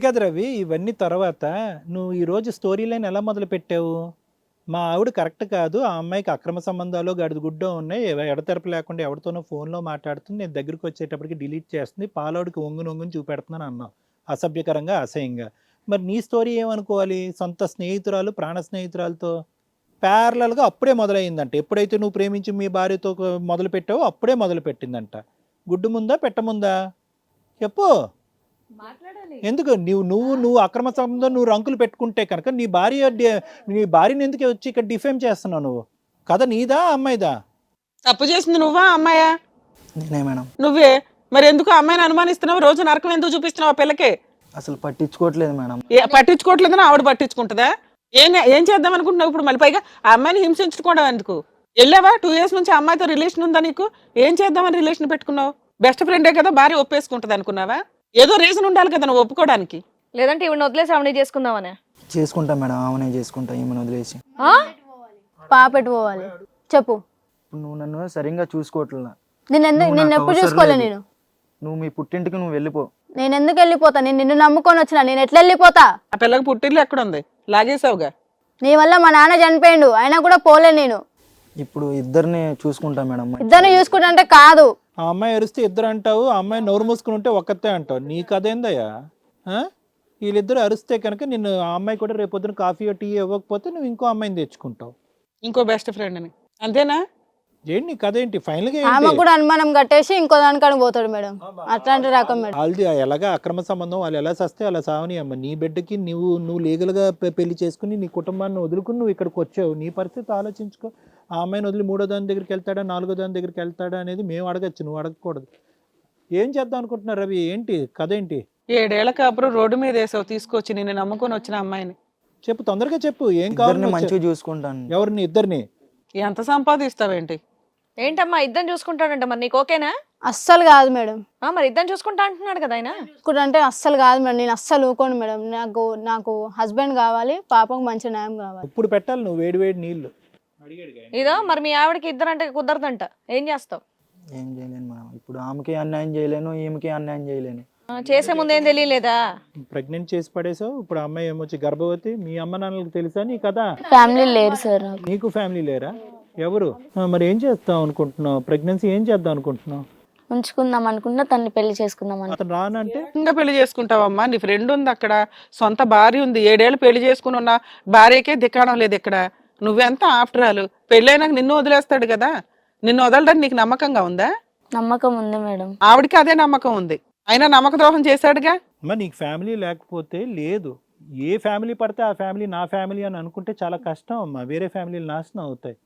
కాదు రవి, ఇవన్నీ తర్వాత నువ్వు ఈరోజు స్టోరీ లైన్ ఎలా మొదలు పెట్టావు? మా ఆవిడ కరెక్ట్ కాదు, ఆ అమ్మాయికి అక్రమ సంబంధాలు గడిది గుడ్డో ఉన్నాయి, ఎడతెరపు లేకుండా ఎవరితోనో ఫోన్లో మాట్లాడుతుంది, నేను దగ్గరికి వచ్చేటప్పటికి డిలీట్ చేస్తుంది, పాలోడికి ఒంగుని చూపెడుతున్నాను అన్నావు అసభ్యకరంగా అసహ్యంగా. మరి నీ స్టోరీ ఏమనుకోవాలి? సొంత స్నేహితురాలు ప్రాణ స్నేహితురాలతో ప్యారలల్గా అప్పుడే మొదలైందంట. ఎప్పుడైతే నువ్వు ప్రేమించి మీ భార్యతో మొదలు పెట్టావో అప్పుడే మొదలు పెట్టిందంట. గుడ్డు ముందా పెట్టముందా చెప్పు. ఎందుకు నువ్వు అక్రమ సంబంధం నువ్వు రంకులు పెట్టుకుంటే కనుక నీ భార్యని ఎందుకు వచ్చి ఇక్కడ డిఫేమ్ చేస్తున్నావు? నువ్వు కథ నీదా అమ్మాయిదా? తప్పు చేసింది నువ్వా అమ్మాయా? నేనే మేడం. నువ్వే. మరి ఎందుకు అమ్మాయిని అనుమానిస్తున్నావు? రోజు నరకం ఎందుకు చూపిస్తున్నావు ఆ పిల్లకి? అసలు పట్టించుకోవట్లేదు మేడం. పట్టించుకోవట్లేదని ఆవిడ పట్టించుకుంటుందా? ఏం చేద్దాం అనుకుంటున్నావు ఇప్పుడు? మళ్ళీ పైగా ఆ అమ్మాయిని హింసించుకోవడం ఎందుకు? వెళ్ళావా 2 years నుంచి ఆ అమ్మాయితో రిలేషన్ ఉందా నీకు? ఏం చేద్దామని రిలేషన్ పెట్టుకున్నావు? బెస్ట్ ఫ్రెండే కదా, భార్య ఒప్పేసుకుంటుంది అనుకున్నావా? ఏదో రీజన్ ఉండాలి కదా నువ్వు ఒప్పుకోవడానికి. లేదంటే ఈవిడ వదిలేసి ఆవిడ చేసుకుందామనే. చేసుకుంటా మేడం, ఆమెనే చేసుకుంటా, ఈమెను వదిలేసి. పాపెట్టు పోవాలి చెప్పు. ఇప్పుడు నువ్వు నన్ను సరిగ్గా చూసుకోవట్లేదు. నేను ఎప్పుడు చూసుకోలే. నువ్వు మీ పుట్టింటికి నువ్వు వెళ్ళిపో. నేను ఎందుకు వెళ్ళిపోతా? నేను నిన్ను నమ్ముకొని వచ్చినా, నేను ఎట్లా వెళ్ళిపోతా? ఆ పిల్లకి పుట్టిల్లు ఎక్కడ ఉంది? లాగేసావుగా. నీ వల్ల మా నాన్న చనిపోయిండు, అయినా కూడా పోలే నేను. ఇప్పుడు ఇద్దరిని చూసుకుంటా మేడం. ఇద్దరిని చూసుకుంటా అంటే కాదు. ఆ అమ్మాయి అరిస్తే ఇద్దరు అంటావు, ఆ అమ్మాయి నోరు మూసుకుని ఉంటే ఒక్కతే అంటావు. నీ కదేందయ్యా? వీళ్ళిద్దరు అరిస్తే కనుక నిన్ను ఆ అమ్మాయి కూడా రేపొద్దున కాఫీ టీ ఇవ్వకపోతే నువ్వు ఇంకో అమ్మాయిని తెచ్చుకుంటావు, ఇంకో బెస్ట్ ఫ్రెండ్ అని. అంతేనా? ఏంటి నీ కథ ఏంటి? ఫైనల్ గా ఆమె కూడా అనుమానం కట్టేసి ఇంకో దానికాడికి పోతాడు మేడం. అట్లాంటి రకం మేడం. వాళ్ళది ఎలాగా అక్రమ సంబంధం, వాళ్ళు ఎలా సస్తే అలా సావని అమ్మ. నీ బిడ్డకి నువ్వు లీగల్ గా పెళ్లి చేసుకుని నీ కుటుంబాన్ని వదులుకుని నువ్వు ఇక్కడికి వచ్చావు. నీ పరిస్థితి ఆలోచించుకో. ఆ అమ్మాయిని వదిలి 3వ దాని దగ్గరికి వెళ్తాడా 4వ దాని దగ్గరికి వెళ్తాడా అనేది మేము అడగచ్చు, నువ్వు అడగకూడదు. ఏం చేద్దాం అనుకుంటున్నారు రవి? ఏంటి కథ ఏంటి? 7 ఏళ్ల కాపురం రోడ్డు మీద వేసావు తీసుకొచ్చి, నిన్ను నమ్ముకొని వచ్చిన అమ్మాయిని. చెప్పు, తొందరగా చెప్పు. ఏం కావాలి? మంచిగా చూసుకుంటాను. ఎవరిని? ఇద్దరిని? ఎంత సంపాదిస్తావేంటి? ఏంటమ్మా ఇద్దరు చూసుకుంటాడంట, మరి నీకు ఓకేనా? అస్సలు కాదు మేడం. మరి ఇద్దరు చూసుకుంటా అంటున్నాడు కదా ఆయన. అంటే అస్సలు కాదు మేడం, నేను అస్సలు ఊకోను మేడం. నాకు హస్బెండ్ కావాలి, పాపకు మంచి న్యాయం కావాలి. ఇప్పుడు పెట్టాలి నువ్వు వేడి నీళ్లు. ఇదో మరి మీ ఆవిడకి ఇద్దరు అంటే కుదరదంట, ఏం చేస్తావు? ఏం చేయలేను మేడం. ఇప్పుడు ఆమెకి అన్యాయం చేయలేను, ఈమెకి అన్యాయం చేయలేను. చేసే ముందు ఏం తెలియలేదా? ప్రెగ్నెంట్ చేసి పడేసావు. ఇప్పుడు అమ్మాయి ఏమొచ్చి గర్భవతి. మీ అమ్మ నాన్నలకు తెలుసా నీ కదా? ఫ్యామిలీ లేరు సార్. నీకు ఫ్యామిలీ లేరా? ఎవరు? మరి ఏం చేస్తావు అనుకుంటున్నావు? ప్రెగ్నెన్సీ ఏం చేద్దాం అనుకుంటున్నావు? ఉంచుకుందాం అనుకుంటున్నా, తన్ని పెళ్లి చేసుకుందాం అని. అతను రానంటే ఇంకా పెళ్లి చేసుకుంటావమ్మా? నీ ఫ్రెండ్ ఉంది అక్కడ, సొంత భార్య ఉంది. 7 ఏళ్ళు పెళ్లి చేసుకుని ఉన్న భార్యకే దిక్కాడం లేదు ఇక్కడ. నువ్వెంత ఆఫ్టర్ ఆల్? పెళ్ళైనాక నిన్ను వదిలేస్తాడు కదా, నిన్ను వదలడానికి నీకు నమ్మకంగా ఉందా? నమ్మకం ఉంది మేడం. ఆవిడకి అదే నమ్మకం ఉంది, అయినా నమ్మక ద్రోహం చేశాడుగా. మరి నీకు ఫ్యామిలీ లేకపోతే లేదు. ఏ ఫ్యామిలీ పడితే ఆ ఫ్యామిలీ నా ఫ్యామిలీ అని అనుకుంటే చాలా కష్టం అమ్మా. వేరే ఫ్యామిలీలు నాశనం అవుతాయి.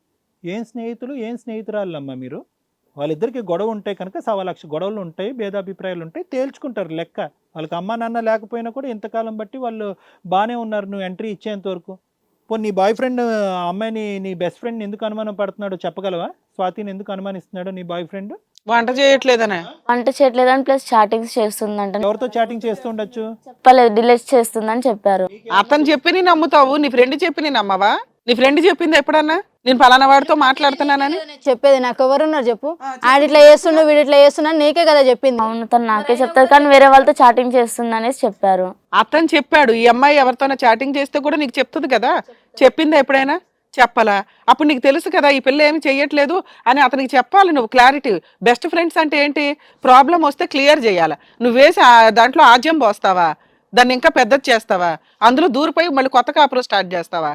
ఏం స్నేహితులు ఏం స్నేహితురాళ్ళు అమ్మా మీరు? వాళ్ళిద్దరికి గొడవ ఉంటాయి కనుక 1,00,000 గొడవలు ఉంటాయి, భేదాభిప్రాయాలు ఉంటాయి, తేల్చుకుంటారు లెక్క. వాళ్ళకి అమ్మా నాన్న లేకపోయినా కూడా ఇంతకాలం బట్టి వాళ్ళు బాగానే ఉన్నారు నువ్వు ఎంట్రీ ఇచ్చేంత వరకు. పోనీ నీ బాయ్ ఫ్రెండ్ ఆ అమ్మాయిని, నీ బెస్ట్ ఫ్రెండ్ ఎందుకు అనుమానం పడుతున్నాడో చెప్పగలవా? స్వాతిని ఎందుకు అనుమానిస్తున్నాడో నీ బాయ్ ఫ్రెండ్? వంట చేయట్లేదనే. వంట చేయట్లేదని ప్లస్ చాటింగ్స్ చేస్తుందంట. ఎవరితో చాటింగ్ చేస్తూ ఉండొచ్చు? చెప్పలేదు, డిలీట్ చేస్తుందని చెప్పారు. అతను చెప్పి నీ నమ్ముతావు, నీ ఫ్రెండ్ చెప్పి నీ నమ్మవా? నీ ఫ్రెండ్ చెప్పింది ఎప్పుడన్నా నేను ఫలానా వాడితో మాట్లాడుతున్నానని? చెప్పేది నాకు ఎవరున్నారు చెప్పు? ఆడిట్లా చేస్తుండు వీడిట్లా చేస్తున్నా నీకే కదా చెప్పింది. అవును, తను నాకే చెప్తారు కానీ వేరే వాళ్ళతో చాటింగ్ చేస్తుంది అనేసి చెప్పారు. అతను చెప్పాడు. ఈ అమ్మాయి ఎవరితోనో చాటింగ్ చేస్తే కూడా నీకు చెప్తుంది కదా. చెప్పిందా ఎప్పుడైనా? చెప్పాలా? అప్పుడు నీకు తెలుసు కదా ఈ పిల్ల ఏమి చెయ్యట్లేదు అని అతనికి చెప్పాలి నువ్వు. క్లారిటీ. బెస్ట్ ఫ్రెండ్స్ అంటే ఏంటి? ప్రాబ్లం వస్తే క్లియర్ చేయాలి. నువ్వు వేసి దాంట్లో ఆజ్యం పోస్తావా? దాన్ని ఇంకా పెద్దది చేస్తావా? అందులో దూరిపోయి మళ్ళీ కొత్త కాపురం స్టార్ట్ చేస్తావా?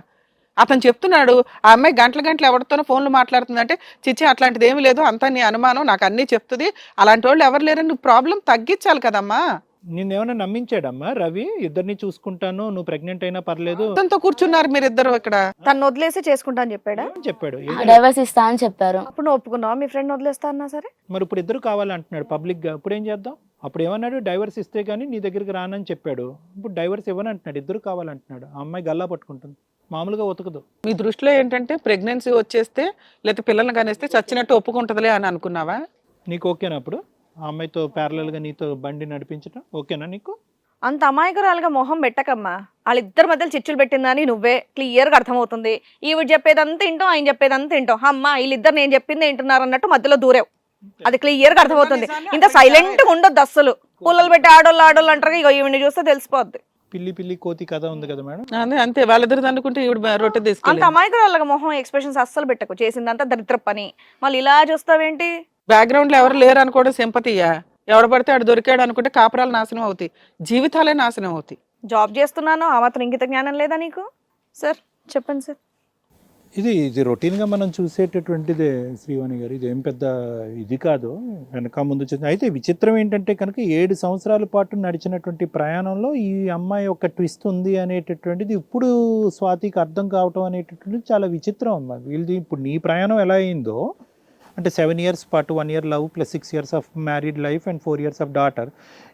అతను చెప్తున్నాడు ఆ అమ్మాయి గంటలు ఎవరితోనో ఫోన్లు మాట్లాడుతుందంటే, చిచ్చి అట్లాంటిది ఏమి లేదు, అంతా నీ అనుమానం, నాకు అన్నీ చెప్తుంది, అలాంటి వాళ్ళు ఎవరు లేరని నువ్వు ప్రాబ్లం తగ్గించాలి కదమ్మా. నిన్నేమైనా నమ్మించాడమ్మా రవి? ఇద్దరిని చూసుకుంటాను, నువ్వు ప్రెగ్నెంట్ అయినా పర్లేదు. అతనితో కూర్చున్నారు మీరిద్దరు ఇక్కడ. తను వదిలేసి చేసుకుంటా అని చెప్పాడా? చెప్పాడు. డైవర్స్ ఇస్తా అని చెప్పారు. అప్పుడు నువ్వు ఒప్పుకున్నావా మీ ఫ్రెండ్ వదిలేస్తా అన్నా సరే? మరి ఇప్పుడు ఇద్దరు కావాలంటున్నాడు పబ్లిక్ గా. ఇప్పుడు ఏం చేద్దాం? అప్పుడు ఏమన్నాడు? డైవర్స్ ఇస్తే కానీ నీ దగ్గరికి రానని చెప్పాడు. ఇప్పుడు డైవర్స్ ఇవ్వనంటున్నాడు, ఇద్దరు కావాలంటున్నాడు. ఆ అమ్మాయి గల్లా పట్టుకుంటుంది, మామూలుగా ఉతకదు. మీ దృష్టిలో ఏంటంటే ప్రెగ్నెన్సీ వచ్చేస్తే లేకపోతే పిల్లల్ని కనేస్తే చచ్చినట్టు ఒప్పుకుంటుందిలే అని అనుకున్నావా? నీకు ఓకేనా అప్పుడు ఆ అమ్మాయితో ప్యారలల్ గా నీతో బండి నడిపించడం? ఓకేనా నీకు? అంత అమాయకురాలుగా మొహం పెట్టకమ్మా. వాళ్ళిద్దరి మధ్యలో చిచ్చులు పెట్టిందని నువ్వే క్లియర్గా అర్థమవుతుంది. ఈవిడ చెప్పేదంతా వింటాం, ఆయన చెప్పేదంతా వింటాం. అమ్మ వీళ్ళిద్దరు నేను చెప్పింది వింటున్నారు అన్నట్టు మధ్యలో దూరేవు. అది క్లియర్ గా అర్థమవుతుంది. ఇంత సైలెంట్ గా ఉండొద్దు అస్సలు. పుల్లలు పెట్టి ఆడోళ్ళు అంటారు, ఇగో ఈవిని చూస్తే తెలిసిపోద్ది. పిల్లి కోతి కథ ఉంది కదా మేడం. అదే అంతే, వాళ్ళిద్దరు అనుకుంటే ఈవిడ రొట్టె అంత తీసుకెళ్ళి అమాయకురాళ్ళగా మొహం ఎక్స్ప్రెషన్స్ అస్సలు పెట్టకు. చేసిందంతా దరిద్ర పని, మళ్ళీ ఇలా చూస్తావేంటి? బ్యాక్గ్రౌండ్ లో ఎవరు లేరు అనుకోవడం సింపతియా? ఎవడు పడితే ఆడు దొరికాడు అనుకుంటే కాపురాలు నాశనం అవుతాయి, జీవితాలే నాశనం అవుతాయి. జాబ్ చేస్తున్నాను, ఆ మాత్రం ఇంగిత జ్ఞానం లేదా నీకు? సార్ చెప్పండి సార్. ఇది రొటీన్గా మనం చూసేటటువంటిదే శ్రీవాణి గారు, ఇది ఏం పెద్ద ఇది కాదు, వెనక ముందు చూసి. అయితే విచిత్రం ఏంటంటే కనుక 7 సంవత్సరాల పాటు నడిచినటువంటి ప్రయాణంలో ఈ అమ్మాయి ఒక ట్విస్ట్ ఉంది అనేటటువంటిది ఇప్పుడు స్వాతికి అర్థం కావటం అనేటటువంటిది చాలా విచిత్రం అమ్మా. వీళ్ళది ఇప్పుడు నీ ప్రయాణం ఎలా అయిందో అంటే 7 years పాటు 1 year love plus 6 years of married life and 4 years of daughter,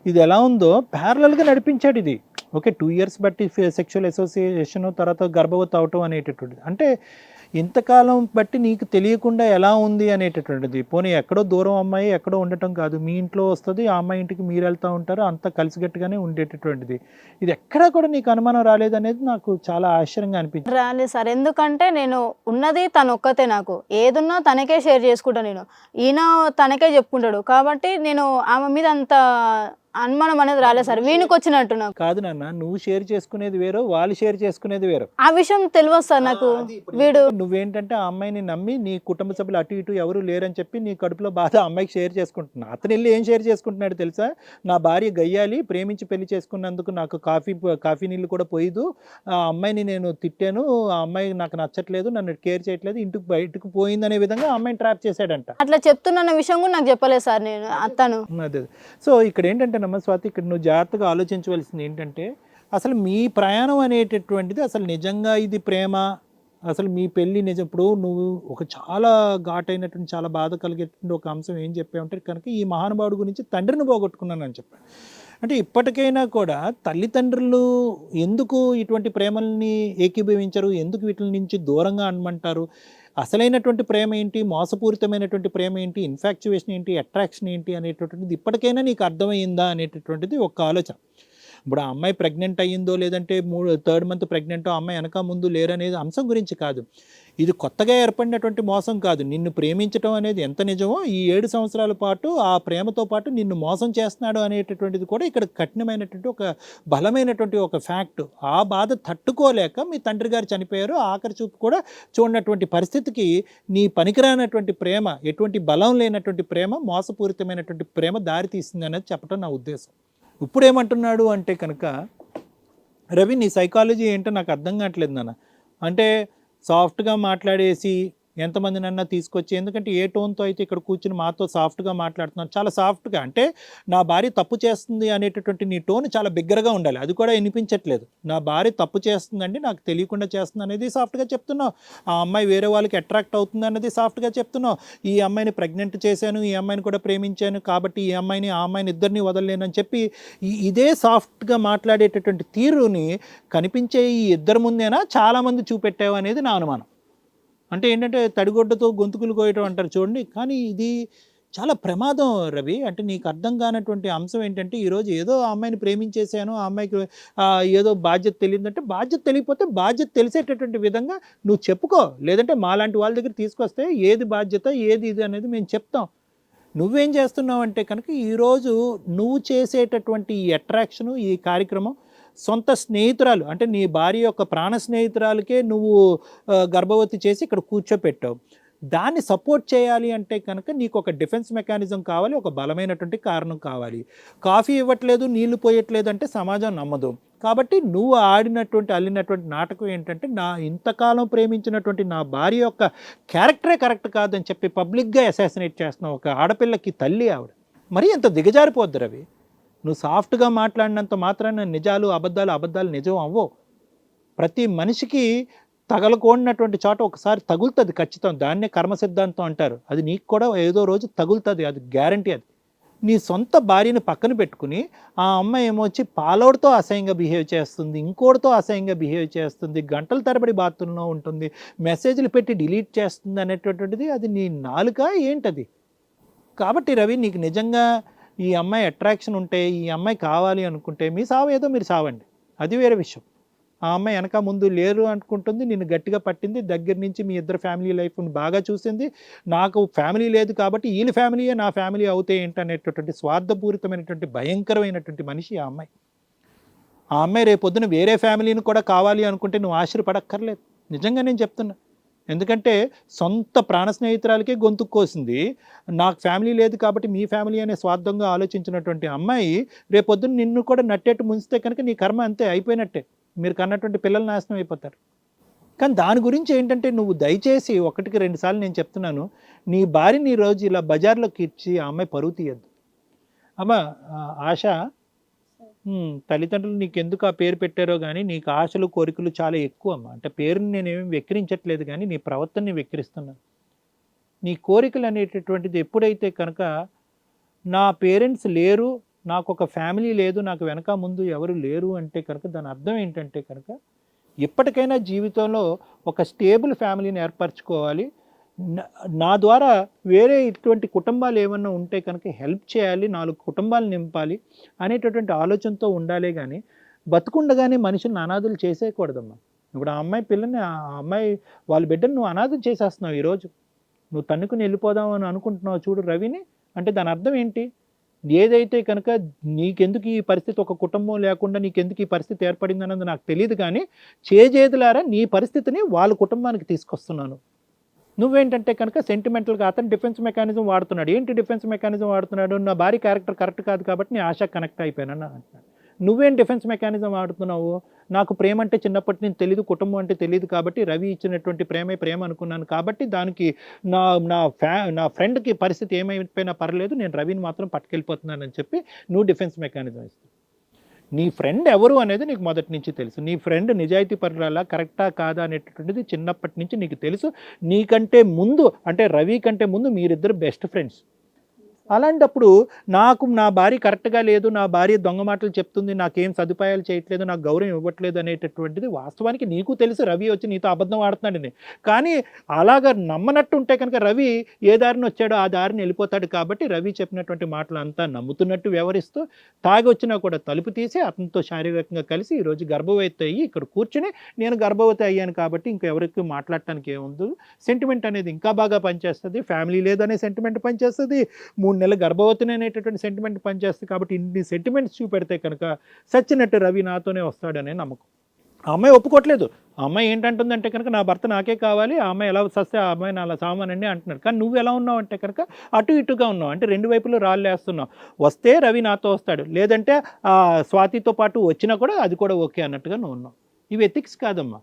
ఇది ఎలా ఉందో ప్యారలల్గా నడిపించాడు ఇది. ఓకే, 2 years బట్టి సెక్షువల్ అసోసియేషన్, తర్వాత గర్భవతి అవటం అనేటటువంటిది. అంటే ఇంతకాలం బట్టి నీకు తెలియకుండా ఎలా ఉంది అనేటటువంటిది. పోనీ ఎక్కడో దూరం అమ్మాయి ఎక్కడో ఉండటం కాదు, మీ ఇంట్లో వస్తుంది, ఆ అమ్మాయి ఇంటికి మీరు వెళ్తూ ఉంటారు, అంతా కలిసిగట్టుగానే ఉండేటటువంటిది. ఇది ఎక్కడా కూడా నీకు అనుమానం రాలేదనేది నాకు చాలా ఆశ్చర్యంగా అనిపించింది. రాలేదు సార్, ఎందుకంటే నేను ఉన్నది తను ఒక్కతే, నాకు ఏదున్నా తనకే షేర్ చేసుకుంటా, నేను ఈయన తనకే చెప్పుకుంటాడు కాబట్టి నేను ఆమె మీద అంత అనుమానం అనేది రాలేదు సార్. వీనికి వచ్చినట్టు నాకు కాదు నాన్న, నువ్వు షేర్ చేసుకునేది వేరు, వాళ్ళు షేర్ చేసుకునేది వేరు. ఆ విషయం తెలియదు సార్ నాకు. వీడు నువ్వేంటంటే ఆ అమ్మాయిని నమ్మి నీ కుటుంబ సభ్యులు అటు ఇటు ఎవరు లేరని చెప్పి నీ కడుపులో బాధ అమ్మాయికి షేర్ చేసుకుంటున్నా. అతను వెళ్ళి ఏం షేర్ చేసుకుంటున్నాడు తెలుసా? నా భార్య గయ్యాలి, ప్రేమించి పెళ్లి చేసుకున్నందుకు నాకు కాఫీ నీళ్ళు కూడా పోయిదు, ఆ అమ్మాయిని నేను తిట్టాను, ఆ అమ్మాయి నాకు నచ్చట్లేదు, నన్ను కేర్ చేయట్లేదు, ఇంటికి బయటకు పోయిందనే విధంగా ఆ అమ్మాయిని ట్రాప్ చేశాడంట. అట్లా చెప్తున్న విషయం కూడా నాకు చెప్పలేదు సార్. నేను అతను అదే. సో ఇక్కడ ఏంటంటే నమ్మ స్వాతి, ఇక్కడ నువ్వు జాగ్రత్తగా ఆలోచించవలసింది ఏంటంటే అసలు మీ ప్రయాణం అనేటటువంటిది అసలు నిజంగా ఇది ప్రేమ, అసలు మీ పెళ్ళి నిజం. ఇప్పుడు నువ్వు ఒక చాలా ఘాటైనటువంటి చాలా బాధ కలిగేటువంటి ఒక అంశం ఏం చెప్పావంటే కనుక ఈ మహానుభావుడి గురించి తండ్రిని పోగొట్టుకున్నానని చెప్పాను. అంటే ఇప్పటికైనా కూడా తల్లిదండ్రులు ఎందుకు ఇటువంటి ప్రేమల్ని ఏకీభవించరు, ఎందుకు వీటి నుంచి దూరంగా అనమంటారు? అసలైనటువంటి ప్రేమ ఏంటి, మోసపూరితమైనటువంటి ప్రేమ ఏంటి, ఇన్ఫాక్చువేషన్ ఏంటి, అట్రాక్షన్ ఏంటి అనేటటువంటిది ఇప్పటికైనా నీకు అర్థమైందా అనేటటువంటిది ఒక ఆలోచన. ఇప్పుడు ఆ అమ్మాయి ప్రెగ్నెంట్ అయ్యిందో లేదంటే 3rd month ప్రెగ్నెంటో అమ్మాయి వెనక ముందు లేరనేది అంశం గురించి కాదు. ఇది కొత్తగా ఏర్పడినటువంటి మోసం కాదు. నిన్ను ప్రేమించడం అనేది ఎంత నిజమో ఈ 7 సంవత్సరాల పాటు ఆ ప్రేమతో పాటు నిన్ను మోసం చేస్తున్నాడు అనేటటువంటిది కూడా ఇక్కడ కఠినమైనటువంటి ఒక బలమైనటువంటి ఒక ఫ్యాక్ట్. ఆ బాధ తట్టుకోలేక మీ తండ్రి గారు చనిపోయారు. ఆఖరి చూపు కూడా చూడనటువంటి పరిస్థితికి నీ పనికిరానటువంటి ప్రేమ, ఎటువంటి బలం లేనటువంటి ప్రేమ, మోసపూరితమైనటువంటి ప్రేమ దారి తీసింది అనేది చెప్పడం నా ఉద్దేశం. ఇప్పుడు ఏమంటున్నాడు అంటే కనుక, రవి నీ సైకాలజీ ఏంటో నాకు అర్థం కావట్లేదు నాన్న. అంటే సాఫ్ట్గా మాట్లాడేసి ఎంతమందినన్నా తీసుకొచ్చి, ఎందుకంటే ఏ టోన్తో అయితే ఇక్కడ కూర్చుని మాతో సాఫ్ట్గా మాట్లాడుతున్నారు, చాలా సాఫ్ట్గా, అంటే నా భార్య తప్పు చేస్తుంది అనేటటువంటి నీ టోన్ చాలా బిగ్గరగా ఉండాలి. అది కూడా వినిపించట్లేదు. నా భార్య తప్పు చేస్తుందండి, నాకు తెలియకుండా చేస్తుంది అనేది సాఫ్ట్గా చెప్తున్నావు. ఆ అమ్మాయి వేరే వాళ్ళకి అట్రాక్ట్ అవుతుంది అనేది సాఫ్ట్గా చెప్తున్నావు. ఈ అమ్మాయిని ప్రెగ్నెంట్ చేశాను, ఈ అమ్మాయిని కూడా ప్రేమించాను కాబట్టి ఈ అమ్మాయిని ఆ అమ్మాయిని ఇద్దరిని వదలలేనని చెప్పి ఇదే సాఫ్ట్గా మాట్లాడేటటువంటి తీరుని కనిపించే ఈ ఇద్దరు ముందేనా చాలామంది చూపెట్టావు అనేది నా అనుమానం. అంటే ఏంటంటే తడిగొడ్డతో గొంతుకులు కోయటం అంటారు చూడండి. కానీ ఇది చాలా ప్రమాదం రవి. అంటే నీకు అర్థం కానటువంటి అంశం ఏంటంటే ఈరోజు ఏదో ఆ అమ్మాయిని ప్రేమించేశాను, ఆ అమ్మాయికి ఏదో బాధ్యత తెలియదంటే, బాధ్యత తెలియకపోతే బాధ్యత తెలిసేటటువంటి విధంగా నువ్వు చెప్పుకో. లేదంటే మాలాంటి వాళ్ళ దగ్గర తీసుకొస్తే ఏది బాధ్యత ఏది ఇది అనేది మేము చెప్తాం. నువ్వేం చేస్తున్నావు అంటే కనుక ఈరోజు నువ్వు చేసేటటువంటి ఈ అట్రాక్షను, ఈ కార్యక్రమం సొంత స్నేహితురాలు, అంటే నీ భార్య యొక్క ప్రాణ స్నేహితురాలకే నువ్వు గర్భవతి చేసి ఇక్కడ కూర్చోపెట్టావు. దాన్ని సపోర్ట్ చేయాలి అంటే కనుక నీకు ఒక డిఫెన్స్ మెకానిజం కావాలి, ఒక బలమైనటువంటి కారణం కావాలి. కాఫీ ఇవ్వట్లేదు, నీళ్లు పోయట్లేదు అంటే సమాజం నమ్మదు. కాబట్టి నువ్వు అల్లినటువంటి నాటకం ఏంటంటే, నా ఇంతకాలం ప్రేమించినటువంటి నా భార్య యొక్క క్యారెక్టరే కరెక్ట్ కాదని చెప్పి పబ్లిక్గా అసాసినేట్ చేస్తున్నావు. ఒక ఆడపిల్లకి తల్లి ఆవిడ. మరీ ఎంత దిగజారిపోద్ది రవి. నువ్వు సాఫ్ట్గా మాట్లాడినంత మాత్రాన నిజాలు అబద్ధాలు నిజం అవ్వవు. ప్రతి మనిషికి తగలకూడినటువంటి చోట ఒకసారి తగులుతుంది ఖచ్చితం. దాన్నే కర్మ సిద్ధాంతం అంటారు. అది నీకు కూడా ఏదో రోజు తగులుతుంది, అది గ్యారంటీ. అది నీ సొంత భార్యని పక్కన పెట్టుకుని ఆ అమ్మాయి ఏమొచ్చి పాలోడితో అసహ్యంగా బిహేవ్ చేస్తుంది, ఇంకోటితో అసహ్యంగా బిహేవ్ చేస్తుంది, గంటల తరబడి బాత్రూంలో ఉంటుంది, మెసేజ్లు పెట్టి డిలీట్ చేస్తుంది అనేటటువంటిది అది నీ నాలుక ఏంటది? కాబట్టి రవి, నీకు నిజంగా ఈ అమ్మాయి అట్రాక్షన్ ఉంటే, ఈ అమ్మాయి కావాలి అనుకుంటే మీ సావు ఏదో మీరు సావండి, అది వేరే విషయం. ఆ అమ్మాయి వెనక ముందు లేరు అనుకుంటుంది, నిన్ను గట్టిగా పట్టింది, దగ్గర నుంచి మీ ఇద్దరు ఫ్యామిలీ లైఫ్ని బాగా చూసింది. నాకు ఫ్యామిలీ లేదు కాబట్టి వీళ్ళ ఫ్యామిలీయే నా ఫ్యామిలీ అవుతాయి ఏంటనేటటువంటి స్వార్థపూరితమైనటువంటి భయంకరమైనటువంటి మనిషి ఆ అమ్మాయి. ఆ అమ్మాయి రేపొద్దున వేరే ఫ్యామిలీని కూడా కావాలి అనుకుంటే నువ్వు ఆశ్చర్యపడక్కర్లేదు. నిజంగా నేను చెప్తున్నా. ఎందుకంటే సొంత ప్రాణ స్నేహితురాలకే గొంతు కోసింది, నాకు ఫ్యామిలీ లేదు కాబట్టి మీ ఫ్యామిలీ అనే స్వార్థంగా ఆలోచించినటువంటి అమ్మాయి రేపొద్దున నిన్ను కూడా నట్టేట్టు ముంచితే కనుక నీ కర్మ అంతే, అయిపోయినట్టే. మీరు కన్నటువంటి పిల్లలు నాశనం అయిపోతారు. కానీ దాని గురించి ఏంటంటే నువ్వు దయచేసి 1కి 2 సార్లు నేను చెప్తున్నాను, నీ భార్యని ఈ రోజు ఇలా బజార్లోకి ఇచ్చి ఆ అమ్మాయి పరువు తీయద్దు. అమ్మ ఆశ, తల్లిదండ్రులు నీకు ఎందుకు ఆ పేరు పెట్టారో కానీ నీకు ఆశలు కోరికలు చాలా ఎక్కువ అమ్మ. అంటే పేరుని నేనేమి వెక్కిరించట్లేదు కానీ నీ ప్రవర్తనని వెక్కిరిస్తున్నాను. నీ కోరికలు అనేటటువంటిది ఎప్పుడైతే కనుక నా పేరెంట్స్ లేరు, నాకు ఒక ఫ్యామిలీ లేదు, నాకు వెనక ముందు ఎవరు లేరు అంటే కనుక దాని అర్థం ఏంటంటే కనుక ఎప్పటికైనా జీవితంలో ఒక స్టేబుల్ ఫ్యామిలీని ఏర్పరచుకోవాలి. నా ద్వారా వేరే ఇటువంటి కుటుంబాలు ఏమన్నా ఉంటే కనుక హెల్ప్ చేయాలి, 4 కుటుంబాలు నింపాలి అనేటటువంటి ఆలోచనతో ఉండాలే కానీ బతుకుండగానే మనుషులను అనాథులు చేసేయకూడదమ్మా. ఇప్పుడు ఆ అమ్మాయి పిల్లని, ఆ అమ్మాయి వాళ్ళ బిడ్డను నువ్వు అనాథం చేసేస్తున్నావు. ఈరోజు నువ్వు తన్నుకుని వెళ్ళిపోదాం అని అనుకుంటున్నావు చూడు రవిని, అంటే దాని అర్థం ఏంటి? ఏదైతే కనుక నీకెందుకు ఈ పరిస్థితి, ఒక కుటుంబం లేకుండా నీకెందుకు ఈ పరిస్థితి ఏర్పడింది అన్నది నాకు తెలియదు కానీ చేజేదులారా నీ పరిస్థితిని వాళ్ళ కుటుంబానికి తీసుకొస్తున్నాను. నువ్వేంటంటే కనుక సెంటిమెంటల్గా అతను డిఫెన్స్ మెకానిజం వాడుతున్నాడు. ఏంటి డిఫెన్స్ మెకానిజం వాడుతున్నాడు? నా భార్య క్యారెక్టర్ కరెక్ట్ కాదు కాబట్టి నేను ఆశ కనెక్ట్ అయిపోయానని అంటున్నాడు. నువ్వేం డిఫెన్స్ మెకానిజం వాడుతున్నావు? నాకు ప్రేమ అంటే చిన్నప్పటి నుంచి తెలియదు, కుటుంబం అంటే తెలియదు కాబట్టి రవి ఇచ్చినటువంటి ప్రేమ అనుకున్నాను కాబట్టి దానికి నా ఫ్రెండ్కి పరిస్థితి ఏమైపోయినా పర్లేదు, నేను రవిని మాత్రం పట్టుకెళ్ళిపోతున్నానని చెప్పి నువ్వు డిఫెన్స్ మెకానిజం ఇస్తావు. నీ ఫ్రెండ్ ఎవరు అనేది నీకు మొదటి నుంచి తెలుసు. నీ ఫ్రెండ్ నిజాయితీ పరురాలా కరెక్టా కాదా అనేటటువంటిది చిన్నప్పటి నుంచి నీకు తెలుసు. నీకంటే ముందు అంటే రవి కంటే ముందు మీరిద్దరు బెస్ట్ ఫ్రెండ్స్. అలాంటప్పుడు నాకు నా భార్య కరెక్ట్గా లేదు, నా భార్య దొంగ మాటలు చెప్తుంది, నాకేం సదుపాయాలు చేయట్లేదు, నాకు గౌరవం ఇవ్వట్లేదు అనేటటువంటిది వాస్తవానికి నీకు తెలుసు. రవి వచ్చి నీతో అబద్ధం ఆడుతున్నాడని. కానీ అలాగా నమ్మనట్టు ఉంటే కనుక రవి ఏ దారిని వచ్చాడో ఆ దారిని వెళ్ళిపోతాడు. కాబట్టి రవి చెప్పినటువంటి మాటలు అంతా నమ్ముతున్నట్టు వ్యవహరిస్తూ తాగి వచ్చినా కూడా తలుపు తీసి అతనితో శారీరకంగా కలిసి ఈరోజు గర్భవతి అయ్యి ఇక్కడ కూర్చుని నేను గర్భవతి అయ్యాను కాబట్టి ఇంకెవరికి మాట్లాడటానికి ఏముంది, సెంటిమెంట్ అనేది ఇంకా బాగా పనిచేస్తుంది. ఫ్యామిలీ లేదనే సెంటిమెంట్ పనిచేస్తుంది, 3 నెలల గర్భవతిని అనేటటువంటి సెంటిమెంట్ పనిచేస్తుంది. కాబట్టి ఇన్ని సెంటిమెంట్స్ చూపెడితే కనుక సచ్చినట్టు రవి నాతోనే వస్తాడనే నమ్మకం. ఆ అమ్మాయి ఒప్పుకోవట్లేదు. ఆ అమ్మాయి ఏంటంటుందంటే కనుక నా భర్త నాకే కావాలి, ఆ అమ్మాయి ఎలా వస్తే ఆ అమ్మాయి అలా సామానండి అంటున్నాడు. కానీ నువ్వు ఎలా ఉన్నావు అంటే కనుక అటు ఇటుగా ఉన్నావు. అంటే 2 వైపులు రాళ్ళు వేస్తున్నావు. వస్తే రవి నాతో వస్తాడు, లేదంటే స్వాతితో పాటు వచ్చినా కూడా అది కూడా ఓకే అన్నట్టుగా నువ్వు ఉన్నావు. ఇవి ఎథిక్స్ కాదమ్మా,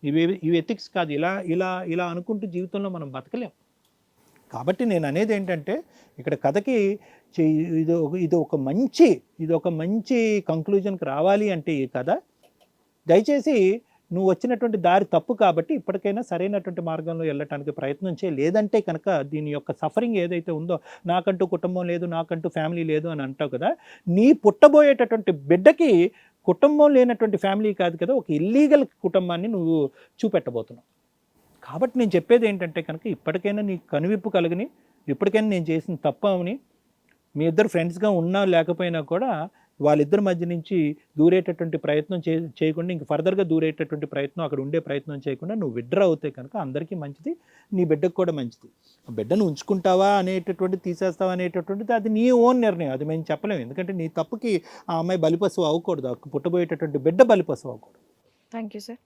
ఇవి ఎథిక్స్ కాదు. ఇలా అనుకుంటూ జీవితంలో మనం బతకలేం. కాబట్టి నేను అనేది ఏంటంటే ఇక్కడ కథకి ఇది ఒక మంచి కంక్లూజన్కి రావాలి అంటే ఈ కథ దయచేసి నువ్వు వచ్చినటువంటి దారి తప్పు కాబట్టి ఇప్పటికైనా సరైనటువంటి మార్గంలో వెళ్ళటానికి ప్రయత్నం చేయి. లేదంటే కనుక దీని యొక్క సఫరింగ్ ఏదైతే ఉందో, నాకంటూ కుటుంబం లేదు, నాకంటూ ఫ్యామిలీ లేదు అని అంటావు కదా, నీ పుట్టబోయేటటువంటి బిడ్డకి కుటుంబం లేనటువంటి ఫ్యామిలీ కాదు కదా, ఒక ఇల్లీగల్ కుటుంబాన్ని నువ్వు చూపెట్టబోతున్నావు. కాబట్టి నేను చెప్పేది ఏంటంటే కనుక ఇప్పటికైనా నీకు కనువిప్పు కలిగిని, ఇప్పటికైనా నేను చేసిన తప్పు అని, మీ ఇద్దరు ఫ్రెండ్స్గా ఉన్నా లేకపోయినా కూడా వాళ్ళిద్దరి మధ్య నుంచి దూరేటటువంటి ప్రయత్నం చేయకుండా, ఇంక ఫర్దర్గా దూరేటటువంటి ప్రయత్నం, అక్కడ ఉండే ప్రయత్నం చేయకుండా నువ్వు విడ్రా అవుతే కనుక అందరికీ మంచిది, నీ బిడ్డకు కూడా మంచిది. ఆ బిడ్డను ఉంచుకుంటావా అనేటటువంటి తీసేస్తావా అనేటటువంటిది అది నీ ఓన్ నిర్ణయం, అది మేము చెప్పలేము. ఎందుకంటే నీ తప్పుకి ఆ అమ్మాయి బలిపశువు అవ్వకూడదు, పుట్టబోయేటటువంటి బిడ్డ బలిపశువు అవ్వకూడదు. Thank you sir.